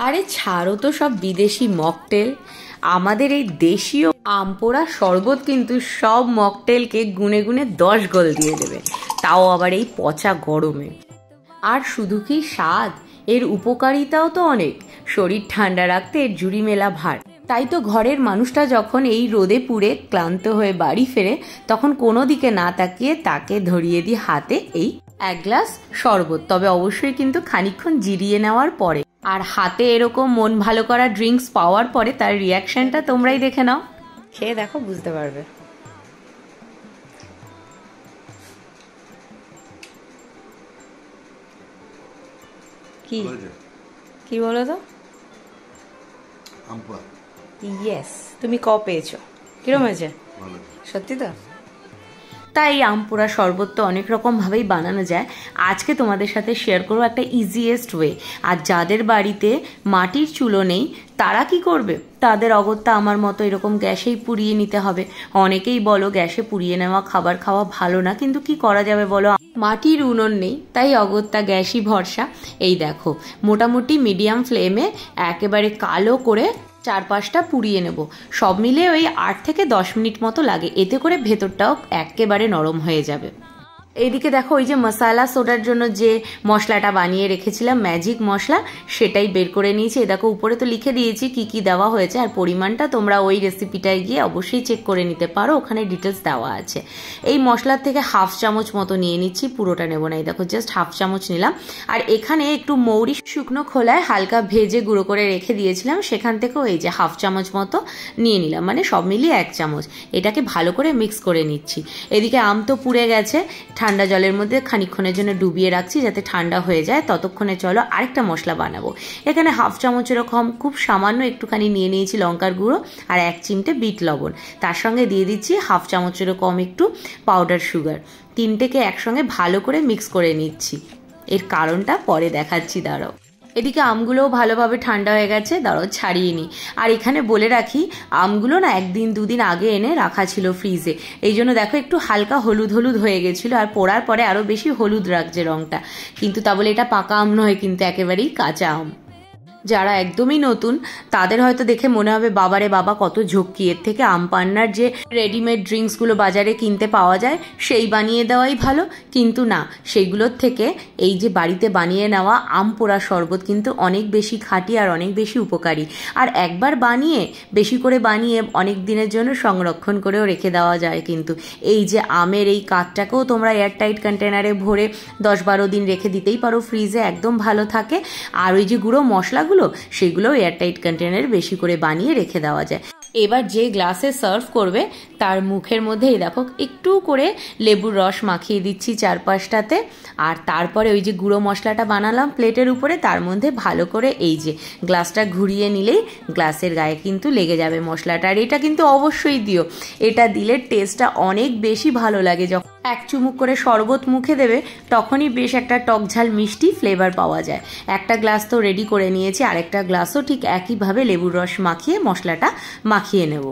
আরে ছাড়ো তো সব বিদেশি মকটেল, আমাদের এই দেশীয় আমপোড়া শরবত কিন্তু সব মকটেলকে গুনে গুনে 10 গোল দিয়ে দেবে, তাও আবার এই পচা গরমে। আর শুধু কি স্বাদ, এর উপকারিতাও তো অনেক। শরীর ঠান্ডা রাখতে এর জুড়ি মেলা ভার। তাই তো ঘরের মানুষটা যখন এই রোদে পুড়ে ক্লান্ত হয়ে বাড়ি ফেরে, তখন কোনো দিকে না তাকিয়ে তাকে ধরিয়ে দিই হাতে এই 1 গ্লাস শরবত, তবে অবশ্যই কিন্তু খানিকক্ষণ জিরিয়ে নেওয়ার পরে। আর হাতে এরকম মন ভালো করা ড্রিঙ্কস পাওয়ার পরে তার রিয়াকশনটা তোমরাই দেখে নাও, খেয়ে দেখো বুঝতে পারবে। কি কি বলো তো? ইয়েস, তুমি ক পেয়েছো? কিরম হয়েছে? সত্যি তো? তাই আমপোড়া শরবত তো অনেক রকমভাবেই বানানো যায়। আজকে তোমাদের সাথে শেয়ার করবো একটা ইজিয়েস্ট ওয়ে। আর যাদের বাড়িতে মাটির চুলো নেই তারা কি করবে? তাদের অগত্যা আমার মতো এরকম গ্যাসেই পুড়িয়ে নিতে হবে। অনেকেই বলো গ্যাসে পুড়িয়ে নেওয়া খাবার খাওয়া ভালো না, কিন্তু কি করা যাবে বলো, মাটির উনুন নেই, তাই অগত্যা গ্যাসই ভরসা। এই দেখো, মোটামুটি মিডিয়াম ফ্লেমে একেবারে কালো করে 4-5টা পুড়িয়ে নেব। সব মিলে ওই 8 থেকে 10 মিনিট মতো লাগে, এতে করে ভেতরটাও একেবারে নরম হয়ে যাবে। এইদিকে দেখো, ওই যে মশলা সোডার জন্য যে মশলাটা বানিয়ে রেখেছিলাম, ম্যাজিক মশলা, সেটাই বের করে নিয়েছি। এই দেখো, উপরে তো লিখে দিয়েছি কি কি দেওয়া হয়েছে, আর পরিমাণটা তোমরা ওই রেসিপিটায় গিয়ে অবশ্যই চেক করে নিতে পারো, ওখানে ডিটেলস দেওয়া আছে। এই মশলার থেকে 1/2 চামচ মতো নিয়ে নিচ্ছি, পুরোটা নেব না। এই দেখো, জাস্ট 1/2 চামচ নিলাম। আর এখানে একটু মৌরি শুকনো খোলায় হালকা ভেজে গুঁড়ো করে রেখে দিয়েছিলাম, সেখান থেকেও এই যে 1/2 চামচ মতো নিয়ে নিলাম, মানে সব মিলিয়ে 1 চামচ। এটাকে ভালো করে মিক্স করে নিচ্ছি। এদিকে আম তো পুড়ে গেছে, ঠান্ডা জলের মধ্যে খানিকক্ষণের জন্য ডুবিয়ে রাখছি যাতে ঠান্ডা হয়ে যায়। ততক্ষণে চলো আরেকটা মশলা বানাবো। এখানে 1/2 চামচ এরকম খুব সামান্য একটুখানি নিয়ে নিয়েছি লঙ্কার গুঁড়ো, আর 1 চিমটে বিট লবণ। তার সঙ্গে দিয়ে দিচ্ছি 1/2 চামচেরও কম একটু পাউডার সুগার। তিনটেকে একসঙ্গে ভালো করে মিক্স করে নিচ্ছি। এর কারণটা পরে দেখাচ্ছি, দাঁড়াও। এদিকে আমগুলোও ভালোভাবে ঠান্ডা হয়ে গেছে, দাঁড়াও ছাড়িয়ে নিই। আর এখানে বলে রাখি, আমগুলো না 1-2 দিন আগে এনে রাখা ছিল ফ্রিজে, এই জন্য দেখো একটু হালকা হলুদ হলুদ হয়ে গেছিলো, আর পোড়ার পরে আরও বেশি হলুদ রাখছে রঙটা। কিন্তু তা বলে এটা পাকা আম নয়, কিন্তু একেবারেই কাঁচা আম। যারা একদমই নতুন তাদের হয়তো দেখে মনে হবে বাবারে বাবা কত ঝক্কি, এর থেকে আম পান্নার যে রেডিমেড ড্রিঙ্কসগুলো বাজারে কিনতে পাওয়া যায় সেই বানিয়ে দেওয়াই ভালো। কিন্তু না, সেইগুলোর থেকে এই যে বাড়িতে বানিয়ে নেওয়া আম পোড়া শরবত কিন্তু অনেক বেশি খাঁটি আর অনেক বেশি উপকারী। আর একবার বানিয়ে, বেশি করে বানিয়ে অনেক দিনের জন্য সংরক্ষণ করেও রেখে দেওয়া যায়। কিন্তু এই যে আমের এই কাঠটাকেও তোমরা এয়ারটাইট কন্টেনারে ভরে 10-12 দিন রেখে দিতেই পারো ফ্রিজে, একদম ভালো থাকে। আর ওই যে গুঁড়ো মশলাগুলো, সেগুলো এয়ারটাইট কন্টেনারে বেশি করে বানিয়ে রেখে দেওয়া যায়। এবার যে গ্লাসে সার্ভ করবে তার মুখের মধ্যে এই দেখো একটু করে লেবুর রস মাখিয়ে দিচ্ছি 4-5টাতে। আর তারপরে ওই যে গুঁড়ো মশলাটা বানালাম প্লেটের উপরে, তার মধ্যে ভালো করে এই যে গ্লাসটা ঘুরিয়ে নিলেই গ্লাসের গায়ে কিন্তু লেগে যাবে মশলাটা। আর এটা কিন্তু অবশ্যই দিও, এটা দিলে টেস্টটা অনেক বেশি ভালো লাগে। যখন 1 চুমুক করে শরবত মুখে দেবে তখনই বেশ একটা টকঝাল মিষ্টি ফ্লেভার পাওয়া যায়। একটা গ্লাস তো রেডি করে নিয়েছি, আরেকটা গ্লাসও ঠিক একইভাবে লেবুর রস মাখিয়ে মশলাটা মাখিয়ে নেব।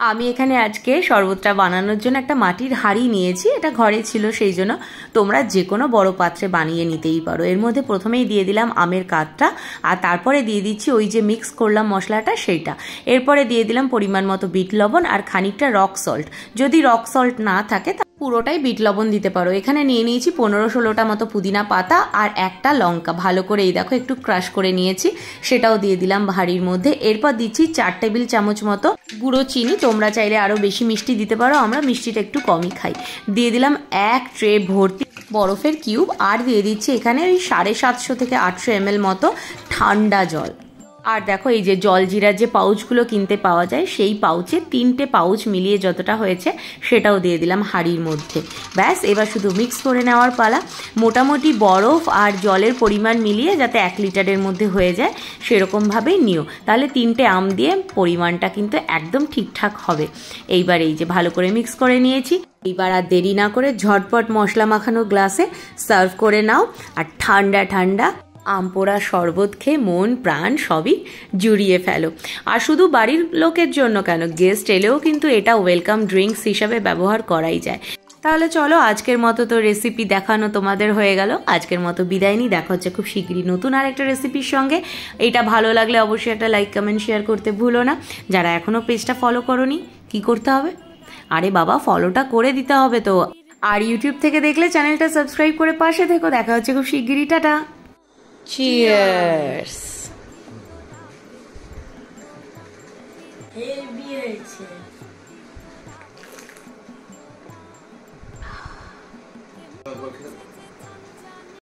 আমি এখানে আজকে শরবতটা বানানোর জন্য একটা মাটির হাঁড়ি নিয়েছি, এটা ঘরে ছিল সেই জন্য। তোমরা যে কোনো বড় পাত্রে বানিয়ে নিতেই পারো। এর মধ্যে প্রথমেই দিয়ে দিলাম আমের কাঠটা, আর তারপরে দিয়ে দিচ্ছি ওই যে মিক্স করলাম মশলাটা সেইটা। এরপরে দিয়ে দিলাম পরিমাণ মতো বিট লবণ আর খানিকটা রক সল্ট। যদি রক সল্ট না থাকে পুরোটাই বিট লবণ দিতে পারো। এখানে নিয়ে নিয়েছি 15-16টা মতো পুদিনা পাতা আর একটা লঙ্কা, ভালো করে এই দেখো একটু ক্রাশ করে নিয়েছি, সেটাও দিয়ে দিলাম হাঁড়ির মধ্যে। এরপর দিচ্ছি 4 টেবিল চামচ মতো গুঁড়ো চিনি, তোমরা চাইলে আরও বেশি মিষ্টি দিতে পারো, আমরা মিষ্টিটা একটু কমই খাই। দিয়ে দিলাম 1 ট্রে ভর্তি বরফের কিউব, আর দিয়ে দিচ্ছি এখানে ওই 750 থেকে 800 ml মতো ঠান্ডা জল। আর দেখো এই যে জলজিরার যে পাউচগুলো কিনতে পাওয়া যায় সেই পাউচে 3টে পাউচ মিলিয়ে যতটা হয়েছে সেটাও দিয়ে দিলাম হাঁড়ির মধ্যে। ব্যাস, এবার শুধু মিক্স করে নেওয়ার পালা। মোটামুটি বরফ আর জলের পরিমাণ মিলিয়ে যাতে 1 লিটারের মধ্যে হয়ে যায় সেরকমভাবেই নিও, তাহলে 3টে আম দিয়ে পরিমাণটা কিন্তু একদম ঠিকঠাক হবে। এইবার এই যে ভালো করে মিক্স করে নিয়েছি, এইবার আর দেরি না করে ঝটপট মশলা মাখানো গ্লাসে সার্ভ করে নাও। আর ঠান্ডা ঠান্ডা আম পোড়া শরবত খেয়ে মন প্রাণ সবই জুড়িয়ে ফেলো। আর শুধু বাড়ির লোকের জন্য কেন, গেস্ট এলেও কিন্তু এটা ওয়েলকাম ড্রিঙ্কস হিসাবে ব্যবহার করাই যায়। তাহলে চলো আজকের মতো তো রেসিপি দেখানো তোমাদের হয়ে গেল, আজকের মতো বিদায় নিই, দেখা হচ্ছে খুব শীঘ্রই নতুন আর একটা রেসিপির সঙ্গে। এইটা ভালো লাগলে অবশ্যই একটা লাইক কমেন্ট শেয়ার করতে ভুলো না। যারা এখনও পেজটা ফলো করোনি কি করতে হবে? আরে বাবা ফলোটা করে দিতে হবে তো। আর ইউটিউব থেকে দেখলে চ্যানেলটা সাবস্ক্রাইব করে পাশে থেকো। দেখা হচ্ছে খুব শিগগিরই, টাটা, চিয়ার্স। হেভি হয়েছে।